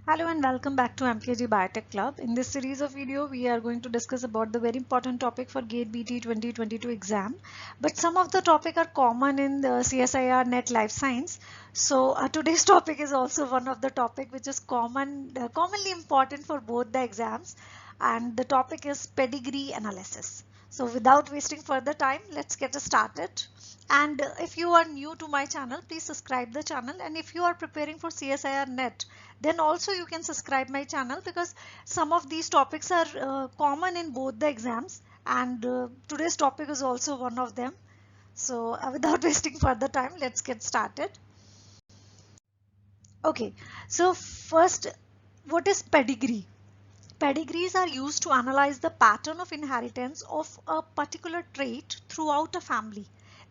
Hello and welcome back to MKG Biotech Club. In this series of video, we are going to discuss about the very important topic for GATE BT 2022 exam. But some of the topic are common in the CSIR NET Life Science. So today's topic is also one of the topic which is commonly important for both the exams. And the topic is pedigree analysis. So without wasting further time, let's get started. And if you are new to my channel, please subscribe the channel. And if you are preparing for CSIR NET, then also you can subscribe my channel because some of these topics are common in both the exams, and today's topic is also one of them. So without wasting further time, let's get started. Okay, so first, what is pedigree? Pedigrees are used to analyze the pattern of inheritance of a particular trait throughout a family.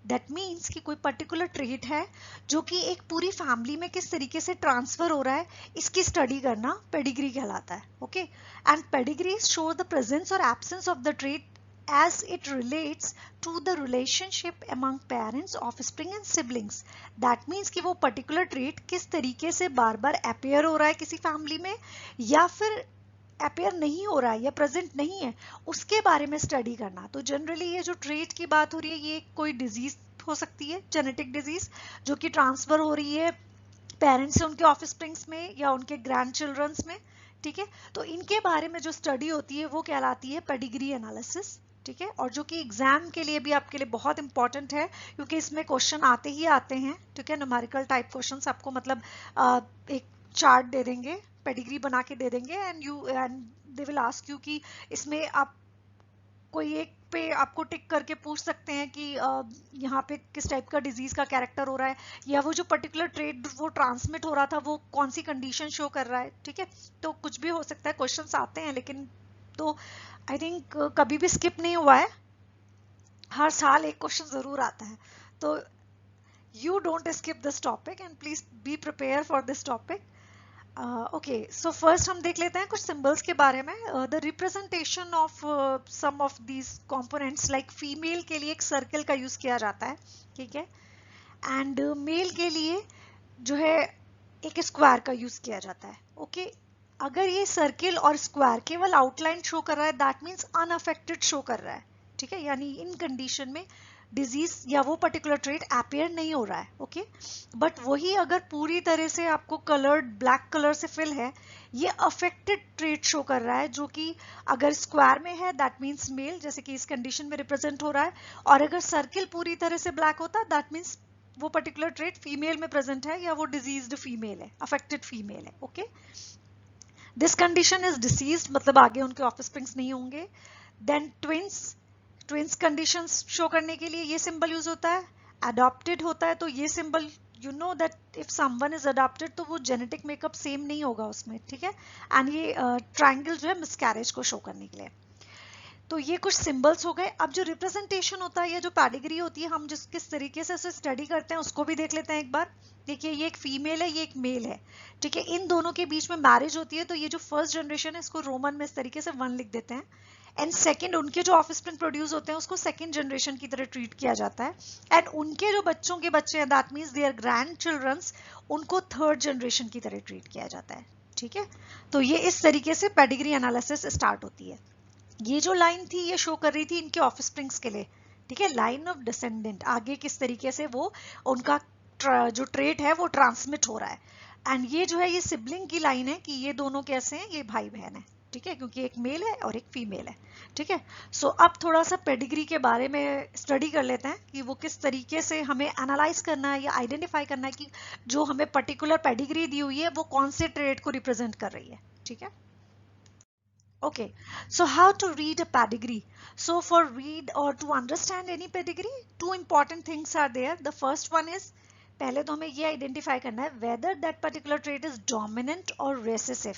That means कि कोई particular trait है जो कि एक पूरी family में किस तरीके से transfer हो रहा है, इसकी study करना pedigree कहलाता है. Okay, and pedigrees show the presence or absence of the trait as it relates to the relationship among parents, offspring and siblings. That means कि वो particular trait किस तरीके से बार बार appear हो रहा है किसी family में या फिर अपेयर नहीं हो रहा है या प्रेजेंट नहीं है, उसके बारे में स्टडी करना. तो जनरली ये जो ट्रेट की बात हो रही है, ये कोई डिजीज हो सकती है, जेनेटिक डिजीज जो कि ट्रांसफर हो रही है पेरेंट्स से उनके ऑफस्प्रिंग्स में या उनके ग्रैंड चिल्ड्रंस में. ठीक है, तो इनके बारे में जो स्टडी होती है वो कहलाती है पेडिग्री एनालिसिस. ठीक है, और जो कि एग्जाम के लिए भी आपके लिए बहुत इंपॉर्टेंट है क्योंकि इसमें क्वेश्चन आते ही आते हैं. ठीक है, न्यूमेरिकल टाइप क्वेश्चंस आपको मतलब एक चार्ट दे देंगे, पेडिग्री बना के दे देंगे and they will ask you कि इसमें आप कोई एक पे आपको टिक करके पूछ सकते हैं कि यहाँ पे किस टाइप का डिजीज का कैरेक्टर हो रहा है या वो जो पर्टिकुलर ट्रेट वो ट्रांसमिट हो रहा था वो कौन सी कंडीशन शो कर रहा है. ठीक है, तो कुछ भी हो सकता है, क्वेश्चंस आते हैं, लेकिन तो आई थिंक कभी भी स्किप नहीं हुआ है, हर साल एक क्वेश्चन जरूर आता है. तो you don't skip this topic and please be prepare for this topic. Okay, so first हम देख लेते हैं कुछ सिंबल्स के बारे में. The representation of some of these components, like female के लिए एक सर्कल का यूज किया जाता है. ठीक है, एंड मेल के लिए जो है एक स्क्वायर का यूज किया जाता है. ओके, अगर ये सर्किल और स्क्वायर केवल आउटलाइन शो कर रहा है, दैट मीन्स अनअफेक्टेड शो कर रहा है. ठीक है, यानी इन कंडीशन में डिजीज या वो पर्टिकुलर ट्रेट अपेयर नहीं हो रहा है. ओके, बट वही अगर पूरी तरह से आपको कलर्ड ब्लैक कलर से फिल है, ये अफेक्टेड ट्रेट शो कर रहा है, जो कि अगर स्क्वायर में है दैट मीन्स मेल, जैसे कि इस कंडीशन में रिप्रेजेंट हो रहा है, और अगर सर्किल पूरी तरह से ब्लैक होता है दैट मीन्स वो पर्टिकुलर ट्रेट फीमेल में प्रेजेंट है या वो डिजीज्ड फीमेल है, अफेक्टेड फीमेल है. Okay, this condition is deceased, मतलब आगे उनके ऑफस्प्रिंग्स नहीं होंगे. देन ट्विंस कंडीशंस शो करने के लिए ये सिंबल यूज होता है. अडॉप्टेड होता है तो ये symbol, you know that if someone is adopted तो वो जेनेटिक मेकअप सेम नहीं होगा उसमें. ठीक है, एंड ये ट्रायंगल जो है मिसकैरेज को शो करने के लिए. तो ये कुछ सिंबल्स हो गए. अब जो रिप्रेजेंटेशन होता है या जो पैडिग्री होती है, हम जिस किस तरीके से उसे स्टडी करते हैं उसको भी देख लेते हैं एक बार. देखिए, ये एक फीमेल है, ये एक मेल है. ठीक है, इन दोनों के बीच में मैरिज होती है, तो ये जो फर्स्ट जनरेशन है इसको रोमन में इस तरीके से 1 लिख देते हैं. एंड सेकंड, उनके जो ऑफस्प्रिंग प्रोड्यूस होते हैं उसको सेकंड जनरेशन की तरह ट्रीट किया जाता है. एंड उनके जो बच्चों के बच्चे हैं, that means their grandchildrens, उनको थर्ड जनरेशन की तरह ट्रीट किया जाता है. ठीक है, तो ये इस तरीके से पेडिग्री एनालिसिस स्टार्ट होती है. ये जो लाइन थी ये शो कर रही थी इनके ऑफस्प्रिंग्स के लिए. ठीक है, लाइन ऑफ डिसेंडेंट, आगे किस तरीके से वो उनका जो ट्रेट है वो ट्रांसमिट हो रहा है. एंड ये जो है ये सिबलिंग की लाइन है कि ये दोनों कैसे हैं, ये भाई बहन है. ठीक है, क्योंकि एक मेल है और एक फीमेल है. ठीक है, सो अब थोड़ा सा पेडिग्री के बारे में स्टडी कर लेते हैं कि वो किस तरीके से हमें एनालाइज करना है या आइडेंटिफाई करना है कि जो हमें पर्टिकुलर पेडिग्री दी हुई है वो कौन से ट्रेट को रिप्रेजेंट कर रही है. ठीक है, okay, so how to read a pedigree? So for read or to understand any pedigree, two important things are there. The first one is, पहले तो हमें ये आइडेंटिफाई करना है whether that particular trait is dominant or recessive.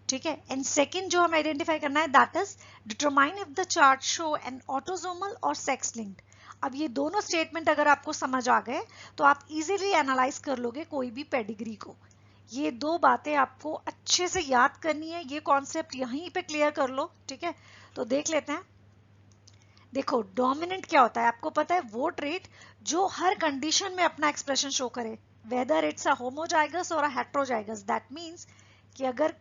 ठीक है, and second जो हमें आइडेंटिफाई करना है, that is determine if the chart show an autosomal or sex linked. अब ये दोनों स्टेटमेंट अगर आपको समझ आ गए तो आप इजीली एनालाइज कर लोगे कोई भी पेडिग्री को. ये दो बातें आपको अच्छे से याद करनी है, ये कॉन्सेप्ट यहीं पे क्लियर कर लो. ठीक है, तो देख लेते हैं. देखो, डोमिनेंट क्या होता है आपको पता है, वो ट्रेट जो हर कंडीशन में अपना एक्सप्रेशन शो करे, वेदर इट्स अ होमोजाइगस और अ हेट्रोजाइगस. दैट मींस कि अगर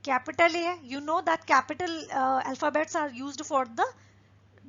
कैपिटल ए है, you know that capital alphabets are used for the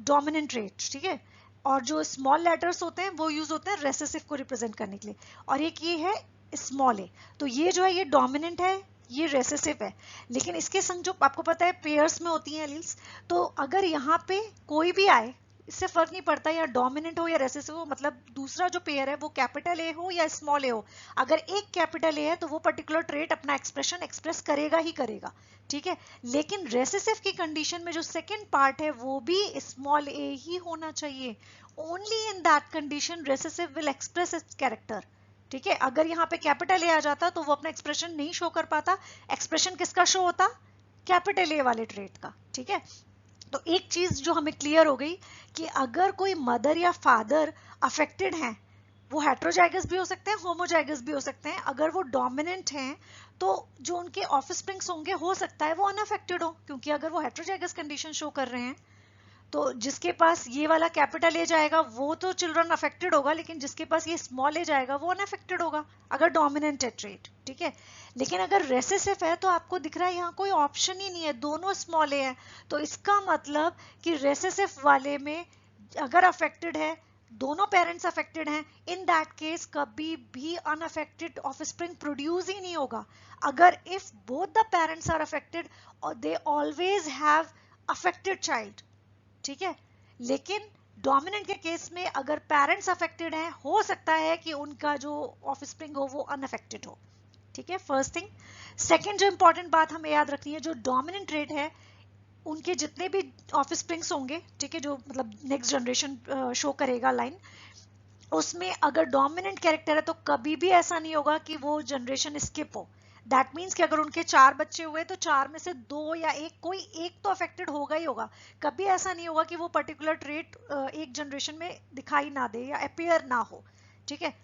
dominant trait, ठीक है, और जो स्मॉल लेटर्स होते हैं वो यूज होते हैं रेसेसिव को रिप्रेजेंट करने के लिए, और एक ये है स्मॉल ए, तो ये जो है ये डोमिनेंट है, ये रेसेसिव है, लेकिन इसके संग जो आपको पता है पेयर्स में होती हैं एलील्स, तो अगर यहाँ पे कोई भी आए इससे फर्क नहीं पड़ता या डोमिनेंट हो या रेसेसिव हो, मतलब दूसरा जो पेयर है वो कैपिटल ए हो या स्मॉल ए हो, अगर एक कैपिटल ए है तो वो पर्टिकुलर ट्रेट अपना एक्सप्रेशन एक्सप्रेस करेगा ही करेगा, ठीक है, लेकिन रेसेसिव की कंडीशन में जो सेकंड पार्ट है वो भी स्मॉल ए ही होना चाहिए, only in that condition recessive will express it's character, ठीक है, अगर यहाँ पे कैपिटल ए आ जाता तो वो अपना एक्सप्रेशन नहीं शो कर पाता, एक्सप्रेशन किसका शो होता, कैपिटल ए वाले ट्रेट का, ठीक है, तो एक चीज जो हमें क्लियर हो गई कि अगर कोई मदर या फादर अफेक्टेड हैं, वो हेट्रोजाइगस भी हो सकते हैं, होमोजाइगस भी हो सकते हैं, अगर वो डोमिनेंट हैं तो जो उनके ऑफस्प्रिंग्स होंगे हो सकता है वो अनअफेक्टेड हो, क्योंकि अगर वो हेट्रोजाइगस कंडीशन शो कर रहे हैं तो जिसके पास ये वाला कैपिटल ए जाएगा वो तो चिल्ड्रन अफेक्टेड होगा, लेकिन जिसके पास ये स्मॉल ए जाएगा वो अनअफेक्टेड होगा अगर डोमिनेंट है ट्रेट, ठीक है, लेकिन अगर रेसेसिव है तो आपको दिख रहा है यहाँ कोई ऑप्शन ही नहीं है, दोनों स्मॉल ए है, तो इसका मतलब कि रेसेसिव वाले में अगर अफेक्टेड है, दोनों पेरेंट्स अफेक्टेड हैं, इन दैट केस कभी भी अनअफेक्टेड ऑफस्प्रिंग प्रोड्यूस ही नहीं होगा, अगर if both the parents are affected और they always have affected child, ठीक है, लेकिन डोमिनेंट के केस में अगर पेरेंट्स अफेक्टेड हैं हो सकता है कि उनका जो ऑफस्प्रिंग हो वो अनअफेक्टेड हो, ठीक है, फर्स्ट थिंग। सेकंड जो इंपॉर्टेंट बात हमें याद रखनी है, जो डोमिनेंट ट्रेट है उनके जितने भी ऑफस्प्रिंग्स होंगे, ठीक है, जो मतलब नेक्स्ट जनरेशन शो करेगा लाइन, उसमें अगर डोमिनेंट कैरेक्टर है तो कभी भी ऐसा नहीं होगा कि वो जनरेशन स्किप हो, दैट मीन्स कि अगर उनके 4 बच्चे हुए तो 4 में से 2 या एक, कोई एक तो अफेक्टेड होगा ही होगा, कभी ऐसा नहीं होगा कि वो पर्टिकुलर ट्रेट एक जनरेशन में दिखाई ना दे या अपीयर ना हो, ठीक है,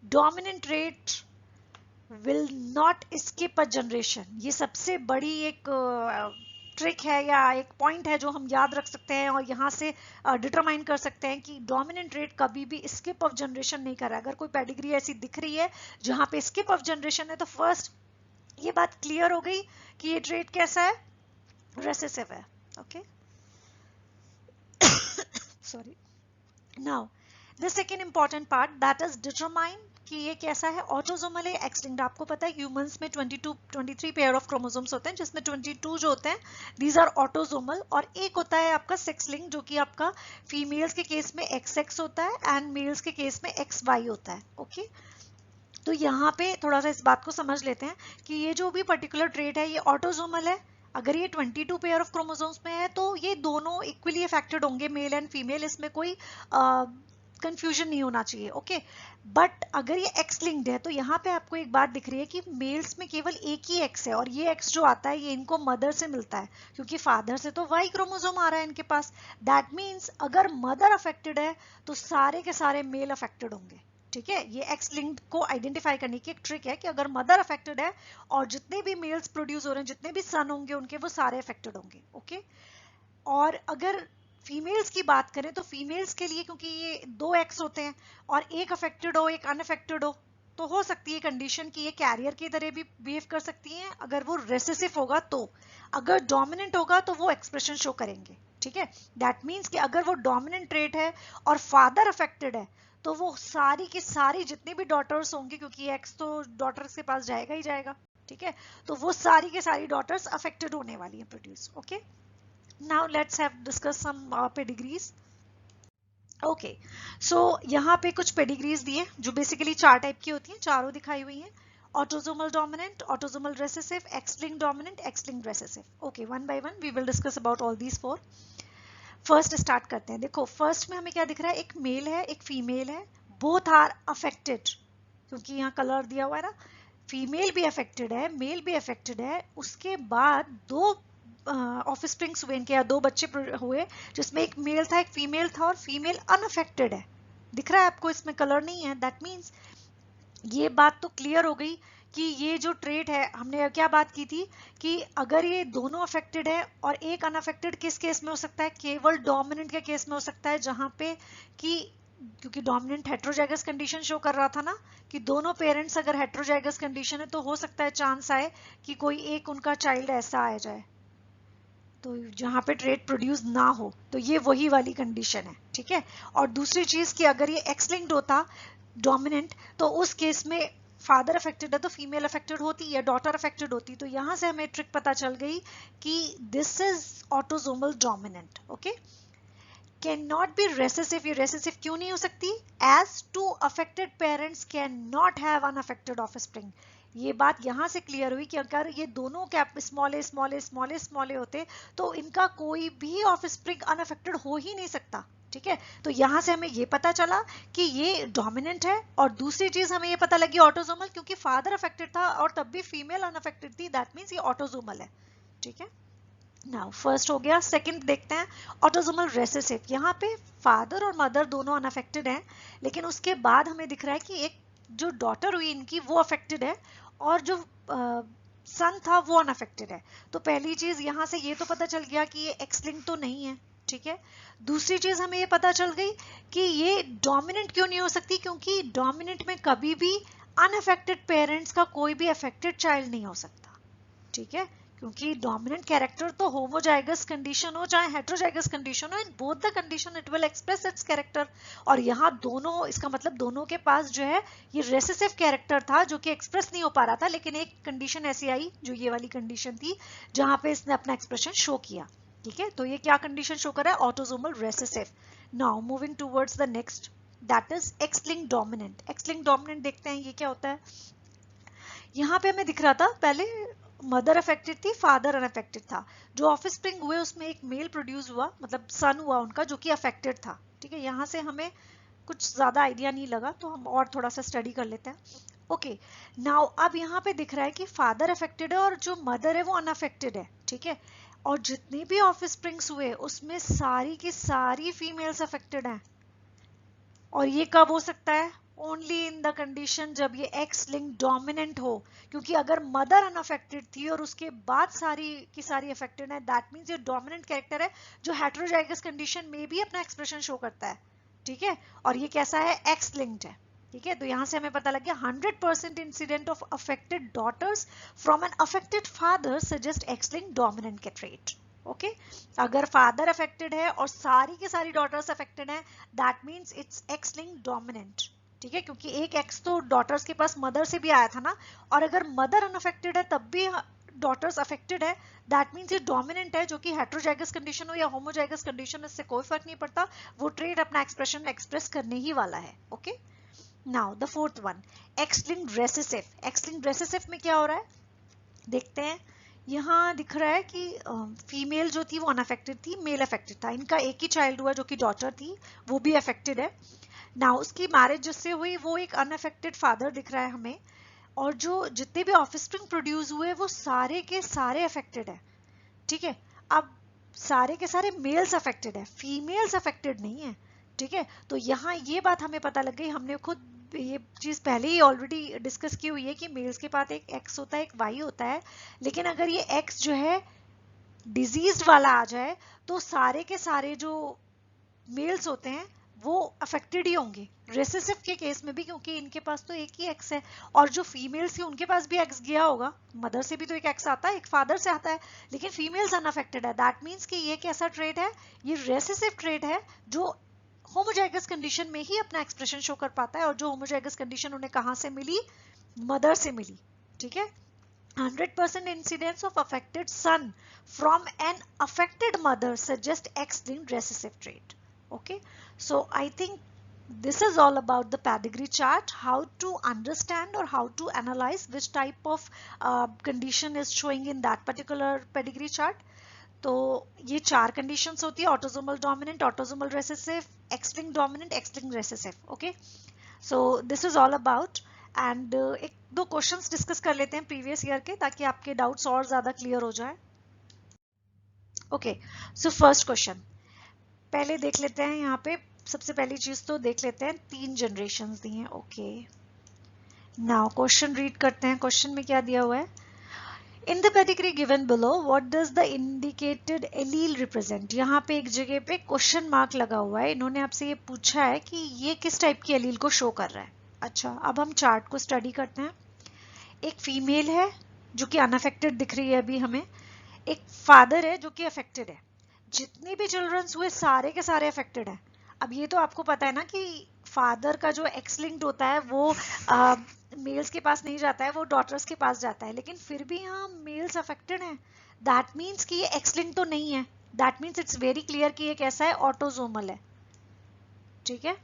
dominant trait will not skip a generation, ये सबसे बड़ी एक ट्रिक है या एक पॉइंट है जो हम याद रख सकते हैं और यहाँ से डिटरमाइन कर सकते हैं कि डोमिनेंट ट्रेट कभी भी स्किप ऑफ जनरेशन नहीं कर रहा है, अगर कोई पेडिग्री ऐसी दिख रही है जहाँ पे स्किप ऑफ जनरेशन है तो फर्स्ट ये बात क्लियर हो गई कि ये ट्रेट कैसा है, रेसेसिव है, okay, sorry, now the second important part that is determine कि ये कैसा है, ऑटोसोमल है एक्सलिंक्ड, आपको पता है ह्यूमंस में 23 पेयर ऑफ क्रोमोसोम्स होते हैं जिसमें 22 जो होते हैं दीज आर ऑटोसोमल, और एक होता है आपका सेक्स लिंक जो कि आपका फीमेल्स के केस में XX होता है एंड मेल्स के केस में XY होता है, ओके, तो यहाँ पे थोड़ा सा इस बात को समझ लेते हैं कि ये जो भी पर्टिकुलर ट्रेट है ये ऑटोसोमल है, अगर ये 22 पेयर ऑफ क्रोमोसोम्स में है तो ये दोनों इक्वली अफेक्टेड होंगे, मेल एंड फीमेल, इसमें कोई कंफ्यूजन नहीं होना चाहिए, ओके, बट अगर ये एक्स लिंक्ड है तो यहाँ पे आपको एक बात दिख रही है कि मेल्स में केवल एक ही एक्स है और ये एक्स जो आता है ये इनको मदर से मिलता है, क्योंकि फादर से तो वाई क्रोमोसोम आ रहा है इनके पास, दैट मीन्स अगर मदर अफेक्टेड है तो सारे के सारे मेल अफेक्टेड होंगे, ठीक है, ये एक्स लिंक्ड को आइडेंटिफाई करने की एक ट्रिक है कि अगर मदर अफेक्टेड है और जितने भी मेल्स प्रोड्यूस हो रहे हैं, जितने भी सन होंगे उनके वो सारे अफेक्टेड होंगे, ओके, और अगर फीमेल्स की बात करें तो फीमेल्स के लिए क्योंकि ये 2 एक्स होते हैं और एक अफेक्टेड हो एक अनअफेक्टेड तो हो सकती है कंडीशन कि ये कैरियर की तरह भी बिहेव कर सकती हैं, अगर वो रेसेसिव होगा तो, अगर डोमिनेंट होगा तो वो एक्सप्रेशन शो करेंगे, ठीक है, दैट मीन्स कि अगर वो डोमिनेंट ट्रेट है और फादर अफेक्टेड है तो वो सारी की सारी जितनी भी डॉटर्स होंगी, क्योंकि एक्स तो डॉटर्स के पास जाएगा ही जाएगा, ठीक है, तो वो सारी के सारी डॉटर्स अफेक्टेड होने वाली हैं produce, okay. Now let's have discuss some pedigrees. Okay, so यहाँ पे कुछ pedigrees दिए जो basically 4 टाइप की होती हैं, चारों दिखाई हुई हैं, autosomal dominant, autosomal recessive, X-linked dominant, X-linked recessive. Okay, one by one we will discuss about all these 4. First start करते हैं, देखो first में हमें क्या दिख रहा है, एक मेल है एक फीमेल है, both are affected, क्योंकि यहाँ कलर दिया हुआ है ना, फीमेल भी अफेक्टेड है मेल भी अफेक्टेड है, उसके बाद 2 ऑफस्प्रिंग्स हुए इनके, या 2 बच्चे हुए जिसमें एक मेल था एक फीमेल था और फीमेल अनअफेक्टेड है, दिख रहा है आपको, इसमें कलर नहीं है, दैट मीन्स ये बात तो क्लियर हो गई कि ये जो ट्रेट है, हमने क्या बात की थी कि अगर ये दोनों अफेक्टेड है और एक अनअफेक्टेड किस केस में हो सकता है, केवल डोमिनेंट के केस में हो सकता है, जहां पे कि क्योंकि डोमिनेंट हेट्रोजाइगस कंडीशन शो कर रहा था ना कि दोनों पेरेंट्स अगर हेट्रोजाइगस कंडीशन है तो हो सकता है चांस आए कि कोई एक उनका चाइल्ड ऐसा आ जाए तो जहाँ पे ट्रेट प्रोड्यूस ना हो, तो ये वही वाली कंडीशन है, ठीक है। और दूसरी चीज कि अगर ये एक्स लिंक्ड होता डोमिनेंट तो उस केस में फादर अफेक्टेड है तो फीमेल अफेक्टेड होती या डॉटर अफेक्टेड होती, तो यहां से हमें ट्रिक पता चल गई कि this is autosomal dominant. Okay, can not be recessive, ये रेसेसिव क्यों नहीं हो सकती? As two affected parents can not have unaffected offspring. ये बात यहां से क्लियर हुई कि अगर ये दोनों कैप स्मॉल ए स्मॉल ए स्मॉल ए स्मॉल ए होते तो इनका कोई भी ऑफस्प्रिंग अनअफेक्टेड हो ही नहीं सकता, ठीक है। तो यहां से हमें ये पता चला कि ये डोमिनेंट है। और दूसरी चीज हमें ये पता लगी ऑटोसोमल, क्योंकि फादर अफेक्टेड था और तब भी फीमेल अनअफेक्टेड थी, दैट मींस ये ऑटोसोमल है, ठीक है। नाउ फर्स्ट हो गया। सेकंड देखते हैं ऑटोसोमल रेसेसिव। यहाँ पे फादर और मदर दोनों अनअफेक्टेड हैं, लेकिन उसके बाद हमें दिख रहा है कि एक जो डॉटर हुई इनकी वो अफेक्टेड है और जो सन था वो अनअफेक्टेड है। तो पहली चीज यहाँ से ये तो पता चल गया कि ये एक्स लिंक तो नहीं है, ठीक है। दूसरी चीज हमें ये पता चल गई कि ये डोमिनेंट क्यों नहीं हो सकती, क्योंकि डोमिनेंट में कभी भी अनअफेक्टेड पेरेंट्स का कोई भी अफेक्टेड चाइल्ड नहीं हो सकता, ठीक है। क्योंकि डोमिनेंट कैरेक्टर तो होमोजाइगस कंडीशन हो चाहे हेट्रोजाइगस कंडीशन हो, in both the condition it will express it's character. और यहाँ दोनों, इसका मतलब दोनों के पास जो है ये रेसेसिव कैरेक्टर था जो कि एक्सप्रेस नहीं हो पा रहा था, लेकिन एक कंडीशन ऐसी आई जो ये वाली कंडीशन थी जहां पे इसने अपना एक्सप्रेशन शो किया, ठीक है। तो ये क्या कंडीशन शो कर रहा है? Autosomal recessive. Now moving towards the next, that is x linked dominant. X linked dominant देखते हैं ये क्या होता है। यहाँ पे हमें दिख रहा था पहले मदर अफेक्टेड थी, फादर अनअफेक्टेड था। जो ऑफस्प्रिंग हुए उसमें एक मेल प्रोड्यूस हुआ, मतलब सन हुआ उनका, जो कि अफेक्टेड था, ठीक है। यहाँ से हमें कुछ ज्यादा आइडिया नहीं लगा तो हम और थोड़ा सा स्टडी कर लेते हैं। ओके, नाउ अब यहाँ पे दिख रहा है कि फादर अफेक्टेड है और जो मदर है वो अनअफेक्टेड है, ठीक है। और जितने भी ऑफस्प्रिंग्स हुए उसमें सारी की सारी फीमेल्स अफेक्टेड हैं। और ये कब हो सकता है? ओनली इन द कंडीशन जब ये एक्स लिंक डोमिनेंट हो, क्योंकि अगर मदर अनअफेक्टेड थी और उसके बाद सारी की सारी अफेक्टेड है, दैट मींस ये डोमिनेंट कैरेक्टर है जो हेट्रोजाइगस कंडीशन में भी अपना एक्सप्रेशन शो करता है, ठीक है। और ये कैसा है? एक्स लिंक्ड है, ठीक है। तो यहां से हमें पता लग गया 100% incident of affected daughters from an affected father suggest X linked dominant के ट्रेट। ओके, अगर फादर अफेक्टेड है और सारी की सारी डॉटर्स अफेक्टेड हैं, that means it's X linked dominant, ठीक है। क्योंकि एक एक्स तो डॉटर्स के पास मदर से भी आया था ना, और अगर मदर अनअफेक्टेड है तब भी डॉटर्स अफेक्टेड है, दैट मींस ये डोमिनेंट है, जो कि हेट्रोजाइगस कंडीशन हो या होमोजाइगस कंडीशन, इससे कोई फर्क नहीं पड़ता, वो ट्रेट अपना एक्सप्रेशन एक्सप्रेस करने ही वाला है। Okay, now the fourth one, x linked recessive. X linked recessive में क्या हो रहा है देखते हैं। यहाँ दिख रहा है कि फीमेल जो थी वो अनअफेक्टेड थी, मेल अफेक्टेड था। इनका एक ही चाइल्ड हुआ जो कि डॉटर थी, वो भी अफेक्टेड है। नाउ उसकी मैरिज जिससे हुई वो एक अनअफेक्टेड फादर दिख रहा है हमें, और जो जितने भी ऑफस्प्रिंग प्रोड्यूस हुए वो सारे के सारे अफेक्टेड है, ठीक है। अब सारे के सारे मेल्स अफेक्टेड है, फीमेल्स अफेक्टेड नहीं है, ठीक है। तो यहाँ ये बात हमें पता लग गई, हमने खुद ये चीज पहले ही ऑलरेडी डिस्कस की हुई है कि मेल्स के पास एक एक्स होता है एक वाई होता है, लेकिन अगर ये एक्स जो है डिजीज वाला आ जाए तो सारे के सारे जो मेल्स होते हैं वो अफेक्टेड ही होंगे, रेसेसिव के केस में भी, क्योंकि इनके पास तो एक ही एक्स है। और जो फीमेल्स थी उनके पास भी एक्स गया होगा, मदर से भी तो एक एक्स आता है, एक फादर से आता है, लेकिन फीमेल्स अनअफेक्टेड है। दैट मीन्स कि ये कैसा ट्रेट है? ये रेसेसिव ट्रेट है जो होमोजाइगस कंडीशन में ही अपना एक्सप्रेशन शो कर पाता है, और जो होमोजाइगस कंडीशन उन्हें कहां से मिली? मदर से मिली, ठीक है। 100% incidence of affected son from an affected mother suggest X-linked recessive trait. Okay, so I think this is all about the pedigree chart, how to understand or how to analyze which type of condition is showing in that particular pedigree chart. तो ये चार conditions होती है, autosomal dominant, autosomal recessive, x linked dominant, x linked recessive. Okay, so this is all about. And एक दो questions discuss कर लेते हैं प्रीवियस ईयर के, ताकि आपके डाउट्स और ज्यादा क्लियर हो जाए। ओके, सो फर्स्ट क्वेश्चन पहले देख लेते हैं। यहाँ पे सबसे पहली चीज तो देख लेते हैं, 3 जनरेशंस दी हैं। ओके, नाउ क्वेश्चन रीड करते हैं। क्वेश्चन में क्या दिया हुआ है? In the pedigree given below what does the indicated allele represent. यहाँ पे एक जगह पे क्वेश्चन मार्क लगा हुआ है, इन्होंने आपसे ये पूछा है कि ये किस टाइप की एलील को शो कर रहा है। अच्छा, अब हम चार्ट को स्टडी करते हैं। एक फीमेल है जो कि अनअफेक्टेड दिख रही है अभी हमें, एक फादर है जो कि अफेक्टेड है। जितने भी चिल्ड्रंस हुए सारे के सारे अफेक्टेड है। अब ये तो आपको पता है ना कि फादर का जो एक्स लिंक्ड होता है वो मेल्स के पास नहीं जाता है, वो डॉटर्स के पास जाता है, लेकिन फिर भी यहाँ मेल्स अफेक्टेड हैं। दैट मीन्स कि ये एक्स लिंक्ड तो नहीं है। That means it's very clear कि ये कैसा है, ऑटोजोमल है। ठीक है,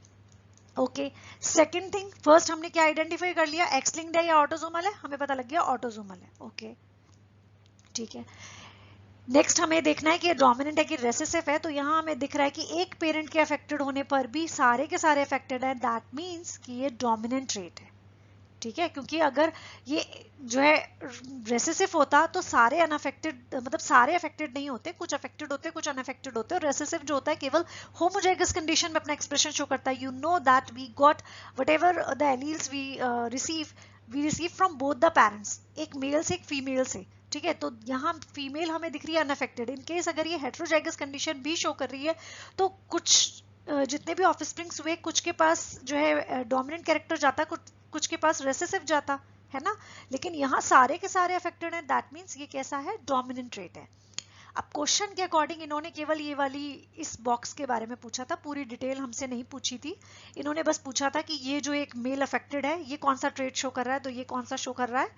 ओके। सेकंड थिंग, फर्स्ट हमने क्या आइडेंटिफाई कर लिया, एक्स लिंक्ड है या ऑटोजोमल है, हमें पता लग गया ऑटोजोमल है। ओके, ठीक है। नेक्स्ट हमें देखना है कि डोमिनेंट है कि रेसेसिव है। तो यहाँ हमें दिख रहा है कि एक पेरेंट के अफेक्टेड होने पर भी सारे के सारे अफेक्टेड हैं। दैट मीन्स कि ये डोमिनेंट ट्रेट है। ठीक है, क्योंकि अगर ये जो है रेसेसिव होता तो सारे अनअफेक्टेड, मतलब सारे अफेक्टेड नहीं होते, कुछ अफेक्टेड होते कुछ अनअफेक्टेड होते। और रेसेसिव जो होता है केवल होमोजाइगस कंडीशन में अपना एक्सप्रेशन शो करता है। You know that we got whatever the alleles we receive from both the parents, एक मेल से एक फीमेल से। ठीक है, तो यहाँ फीमेल हमें दिख रही है अनअफेक्टेड। इन केस अगर ये हेट्रोजाइगस कंडीशन भी शो कर रही है तो कुछ जितने भी ऑफस्प्रिंग्स हुए कुछ के पास जो है डोमिनेंट कैरेक्टर जाता, कुछ के पास रेसेसिव जाता है ना, लेकिन यहाँ सारे के सारे अफेक्टेड हैं। दैट मीन्स ये कैसा है, डोमिनेंट ट्रेट है। अब क्वेश्चन के अकॉर्डिंग इन्होंने केवल ये वाली इस बॉक्स के बारे में पूछा था, पूरी डिटेल हमसे नहीं पूछी थी। इन्होंने बस पूछा था कि ये जो एक मेल अफेक्टेड है ये कौन सा ट्रेट शो कर रहा है, तो ये कौन सा शो कर रहा है,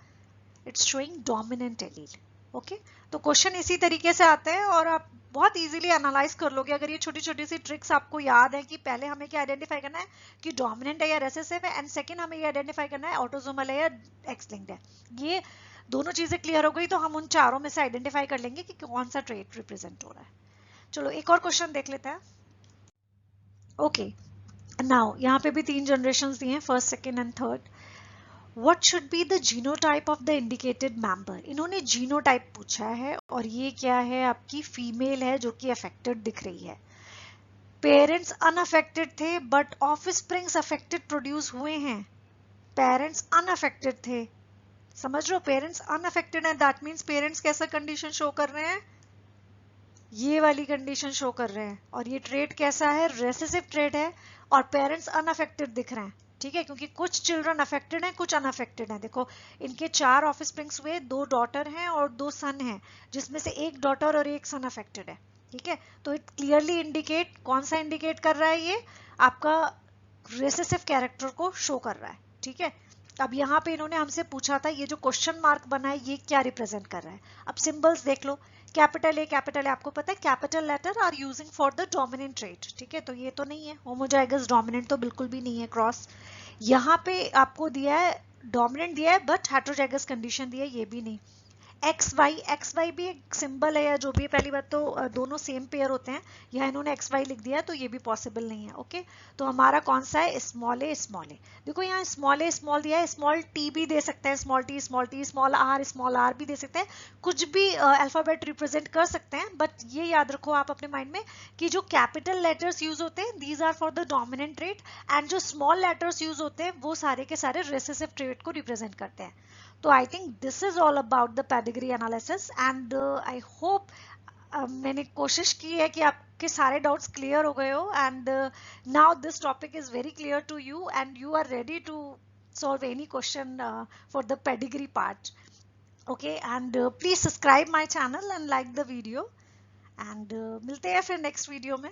it's showing dominant allele. Okay, तो क्वेश्चन इसी तरीके से आते हैं और आप बहुत इजीली एनालाइज कर लोगे अगर ये छोटी छोटी सी ट्रिक्स आपको याद है कि पहले हमें क्या आइडेंटिफाई करना है कि डोमिनेंट है या रेसेसिव है, एंड सेकंड हमें ये आइडेंटिफाई करना है ऑटोसोमल है या एक्स लिंक्ड है। ये दोनों चीजें क्लियर हो गई तो हम उन चारों में से आइडेंटिफाई कर लेंगे कि कौन सा ट्रेट रिप्रेजेंट हो रहा है। चलो एक और क्वेश्चन देख लेते हैं। ओके, नाउ यहाँ पे भी 3 जनरेशन दिए हैं, first second and third. What should be the genotype of the indicated member? इन्होंने जीनोटाइप पूछा है और ये क्या है, आपकी फीमेल है जो कि अफेक्टेड दिख रही है। पेरेंट्स अनअफेक्टेड थे बट ऑफस्प्रिंग्स अफेक्टेड प्रोड्यूस हुए हैं। पेरेंट्स अनअफेक्टेड थे, समझ रहे हो, पेरेंट्स अनअफेक्टेड है। दैट मीन्स पेरेंट्स कैसा कंडीशन शो कर रहे हैं, ये वाली कंडीशन शो कर रहे हैं। और ये ट्रेट कैसा है, रेसेसिव ट्रेट है, और पेरेंट्स अनअफेक्टेड दिख रहे हैं। ठीक है, क्योंकि कुछ चिल्ड्रन अफेक्टेड हैं कुछ अनअफेक्टेड हैं। देखो इनके 4 ऑफस्प्रिंग्स हुए, 2 डॉटर हैं और 2 सन हैं, जिसमें से एक डॉटर और एक सन अफेक्टेड है। ठीक है, तो इट क्लियरली इंडिकेट, कौन सा इंडिकेट कर रहा है, ये आपका रेसेसिव कैरेक्टर को शो कर रहा है। ठीक है, अब यहाँ पे इन्होंने हमसे पूछा था ये जो क्वेश्चन मार्क बना है ये क्या रिप्रेजेंट कर रहा है। अब सिंबल्स देख लो, कैपिटल ए आपको पता है capital letter are using for the dominant trait. ठीक है, तो ये तो नहीं है होमोजाइगस डोमिनेंट, तो बिल्कुल भी नहीं है क्रॉस। यहाँ पे आपको दिया है डोमिनेंट दिया है बट हेट्रोजाइगस कंडीशन दी है, ये भी नहीं। एक्स वाई भी एक सिंबल है या जो भी है, पहली बात तो दोनों सेम पेयर होते हैं, यहाँ इन्होंने एक्स वाई लिख दिया तो ये भी पॉसिबल नहीं है। ओके, तो हमारा कौन सा है, स्मॉल ए स्मॉल ए। देखो यहाँ स्मॉल ए स्मॉल दिया है, स्मॉल टी भी दे सकते हैं, स्मॉल टी स्मॉल आर भी दे सकते हैं, कुछ भी अल्फाबेट रिप्रेजेंट कर सकते हैं। बट ये याद रखो आप अपने माइंड में कि जो कैपिटल लेटर्स यूज होते हैं these are for the dominant trait, and जो स्मॉल लेटर्स यूज होते हैं वो सारे के सारे रेसेसिव ट्रेट को रिप्रेजेंट करते हैं। तो I think this is all about the pedigree analysis, and I hope मैंने कोशिश की है कि आपके सारे डाउट्स क्लियर हो गए हो, and now this topic is very clear to you and you are ready to solve any question for the pedigree part. Okay, and please subscribe my channel and like the video, and मिलते हैं फिर next video में।